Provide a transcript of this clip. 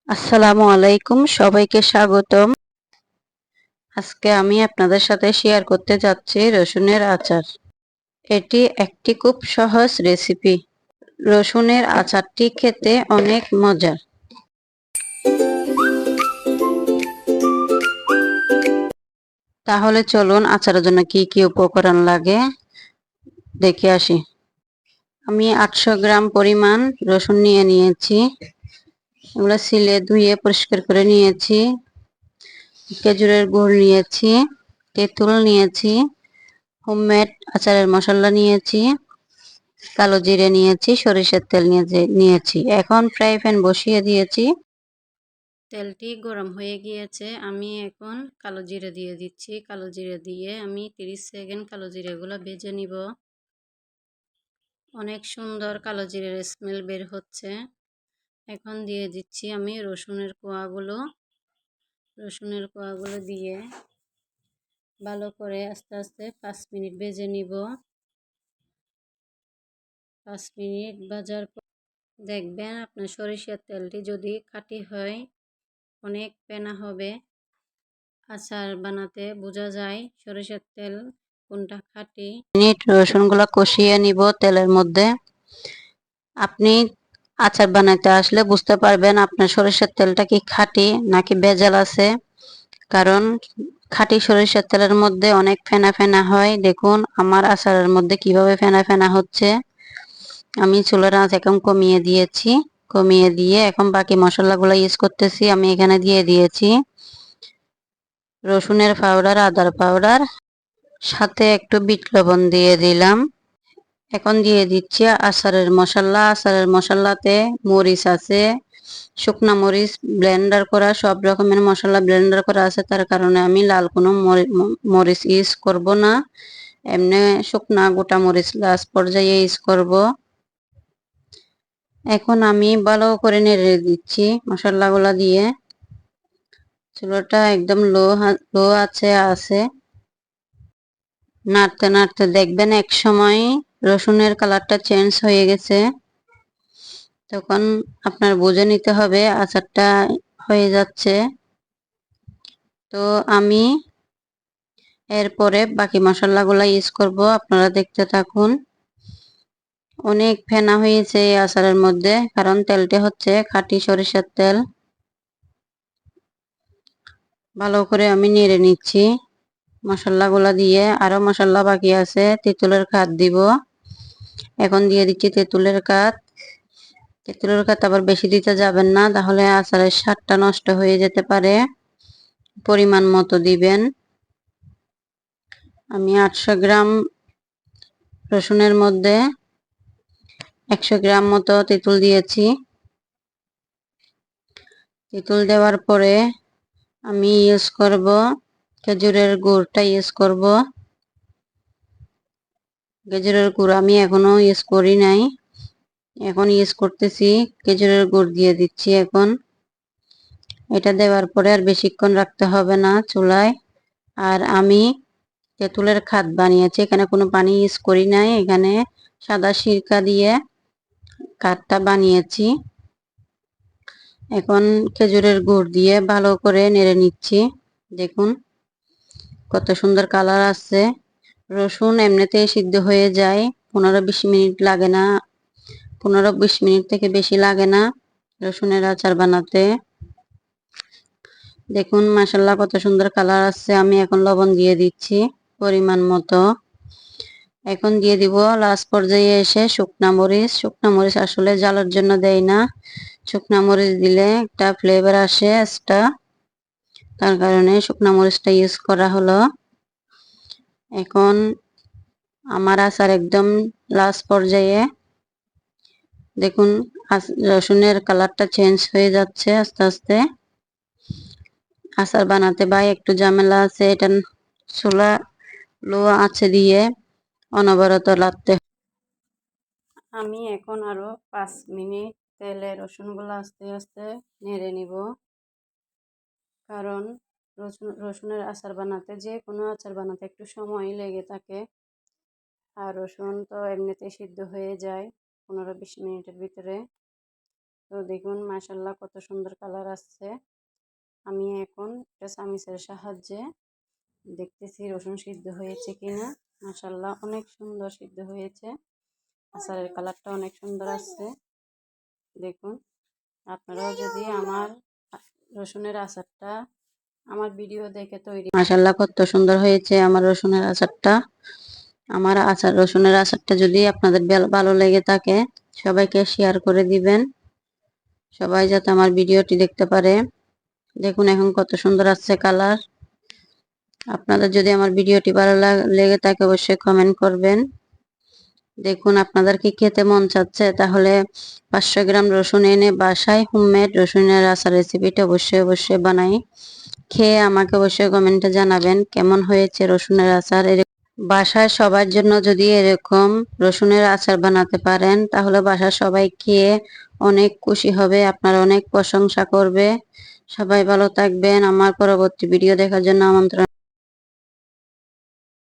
আসসালামু আলাইকুম, সবাইকে স্বাগতম। আজকে আমি আপনাদের সাথে শেয়ার করতে যাচ্ছি রসুনের আচার। এটি একটি খুব সহজ রেসিপি। রসুনের আচারটি খেতে অনেক মজার। তাহলে চলুন আচারের জন্য কি কি উপকরণ লাগে দেখে আসি। আমি 800 গ্রাম পরিমাণ রসুন নিয়েছি। এগুলো ছিলে ধুয়ে পরিষ্কার করে নিয়েছি। খেজুরের গুড় নিয়েছি, তেঁতুল নিয়েছি, হোমমেড আচারের মশলা নিয়েছি, কালো জিরে নিয়েছি, সরিষার তেল নিয়েছি। এখন ফ্রাই প্যান বসিয়ে দিয়েছি। তেলটি গরম হয়ে গিয়েছে। আমি এখন কালো জিরে দিয়ে দিচ্ছি। কালো জিরে দিয়ে আমি 30 সেকেন্ড কালো জিরেগুলো ভেজে নিব। অনেক সুন্দর কালো জিরের স্মেল বের হচ্ছে। এখন দিয়ে দিচ্ছি আমি রসুনের কোয়াগুলো। রসুনের কোয়াগুলো দিয়ে ভালো করে আস্তে আস্তে 5 মিনিট ভেজে নিব। 5 মিনিট ভাজার পর দেখবেন আপনার সরিষার তেলটি যদি খাঁটি হয় অনেক ফেনা হবে। আচার বানাতে বোঝা যায় সরিষার তেল কোনটা খাঁটি। মিনিট রসুনগুলো কষিয়ে নিব তেলের মধ্যে। আপনি আচার বানাতে আসলে বুঝতে পারবেন আপনার সরিষার তেলটা কি খাঁটি নাকি ভেজাল আছে। কারণ খাঁটি সরিষার তেলের মধ্যে অনেক ফেনা ফেনা হয়। দেখুন আমার আচারের মধ্যে কিভাবে ফেনা ফেনা হচ্ছে। আমি চুলার আঁচ এখন কমিয়ে দিয়েছি। কমিয়ে দিয়ে এখন বাকি মশলাগুলো ইউজ করতেছি। আমি এখানে দিয়ে দিয়েছি রসুনের পাউডার, আদার পাউডার, সাথে একটু বিট লবণ দিয়ে দিলাম। এখন দিয়ে দিচ্ছি আচারের মশলা। আচারের মশলাতে মরিচ আছে, শুকনা মরিচ ব্লেন্ডার করা, সব রকমের মশলা ব্লেন্ডার করা আছে। তার কারণে আমি লাল কোনো মরিচ ইউজ করব না। এমনি শুকনা গোটা মরিচ লাস্ট পর্যায়ে ইউজ করব। এখন আমি ভালো করে নেড়ে দিচ্ছি মশলাগুলো দিয়ে। চুলাটা একদম লো আছে। নাড়তে নাড়তে দেখবেন এক সময় রসুনের কালারটা চেঞ্জ হয়ে গেছে। তখন আপনার বুঝে নিতে হবে আচারটা হয়ে যাচ্ছে। তো আমি এরপরে বাকি মশলাগুলো ইউজ করব। আপনারা দেখতে থাকুন। অনেক ফেনা হয়েছে এই আচারের মধ্যে, কারণ তেলটা হচ্ছে খাঁটি সরিষার তেল। ভালো করে আমি নেড়ে নিচ্ছি মশলাগুলো দিয়ে। আরো মশলা বাকি আছে। তেঁতুলের কাঠ দিব। এখন দিয়ে দিচ্ছি তেঁতুলের কাঠ। তেঁতুলের কাঠ আবার বেশি দিতে যাবেন না, তাহলে আচারের স্বাদটা নষ্ট হয়ে যেতে পারে। পরিমাণ মতো দিবেন। আমি 800 গ্রাম রসুনের মধ্যে 100 গ্রাম মতো তেঁতুল দিয়েছি। তেঁতুল দেওয়ার পরে আমি ইউজ করব খেজুরের গুড়টা ইউজ করব। খেজুরের গুড় আমি এখনো ইউজ করি নাই, এখন ইউজ করতেছি। খেজুরের গুড় দিয়ে দিচ্ছি এখন। এটা দেওয়ার পরে আর বেশিক্ষণ রাখতে হবে না চুলায়। আর আমি তেঁতুলের খাদ বানিয়েছি, এখানে কোনো পানি ইউজ করি নাই। এখানে সাদা সিরকা দিয়ে খাদটা বানিয়েছি। এখন খেজুরের গুড় দিয়ে ভালো করে নেড়ে নিচ্ছি। দেখুন কত সুন্দর কালার আসছে। রসুন এমনিতেই সিদ্ধ হয়ে যায়, 15-20 মিনিট লাগে না। 15-20 মিনিট থেকে বেশি লাগে না রসুনের আচার বানাতে। দেখুন মাশাআল্লাহ কত সুন্দর কালার আসছে। আমি এখন লবণ দিয়ে দিচ্ছি পরিমাণ মতো। এখন দিয়ে দিব লাস্ট পর্যায়ে এসে শুকনা মরিচ। শুকনা মরিচ আসলে জ্বালার জন্য দেই না, শুকনা মরিচ দিলে একটা ফ্লেভার আসে এক্সট্রা, তার কারণে শুকনা মরিচটা ইউজ করা হলো। এখন আমার আচার একদম লাস্ট পর্যায়ে। দেখুন রসুনের কালারটা চেঞ্জ হয়ে যাচ্ছে আস্তে আস্তে। আচার বানাতে ভাই একটু ঝামেলা আছে। এটা চুলা লো আঁচে দিয়ে অনবরত লাগতে। আমি এখন আরো 5 মিনিট তেলে রসুনগুলো আস্তে আস্তে নেড়ে নিব। কারণ রসুনের আচার বানাতে, যে কোনো আচার বানাতে একটু সময় লেগে থাকে। আর রসুন তো এমনিতেই সিদ্ধ হয়ে যায় 15-20 মিনিটের ভিতরে। তো দেখুন মাশাআল্লাহ কত সুন্দর কালার আসছে। আমি এখন একটা চামিচের সাহায্যে দেখতেছি রসুন সিদ্ধ হয়েছে কিনা। মাশাআল্লাহ অনেক সুন্দর সিদ্ধ হয়েছে। আচারের কালারটা অনেক সুন্দর আসছে। দেখুন আপনারাও যদি আমার রসুনের আচারটা আমার ভিডিও দেখে তৈরি, মাশাআল্লাহ কত সুন্দর হয়েছে আমার রসুনের আচারটা। আমার রসুনের আচারটা যদি আপনাদের ভালো লেগে থাকে সবাইকে শেয়ার করে দিবেন, সবাই যাতে আমার ভিডিওটি দেখতে পারে। দেখুন এখন কত সুন্দর আসছে কালার। আপনাদের যদি আমার ভিডিওটি ভালো লেগে থাকে অবশ্যই কমেন্ট করবেন। দেখুন আপনাদের কি খেতে মন চাচ্ছে তাহলে 500 গ্রাম রসুন এনে বাসায় হোমমেড রসুনের আচার রেসিপিটা অবশ্যই বানাই। খেয়ে আমাকে অবশ্যই কমেন্টে জানাবেন কেমন হয়েছে রসুনের আচার। বাসায় সবার জন্য যদি এরকম রসুনের আচার বানাতে পারেন তাহলে বাসার সবাই খেয়ে অনেক খুশি হবে, আপনারা অনেক প্রশংসা করবে। সবাই ভালো থাকবেন। আমার পরবর্তী ভিডিও দেখার জন্য আমন্ত্রণ।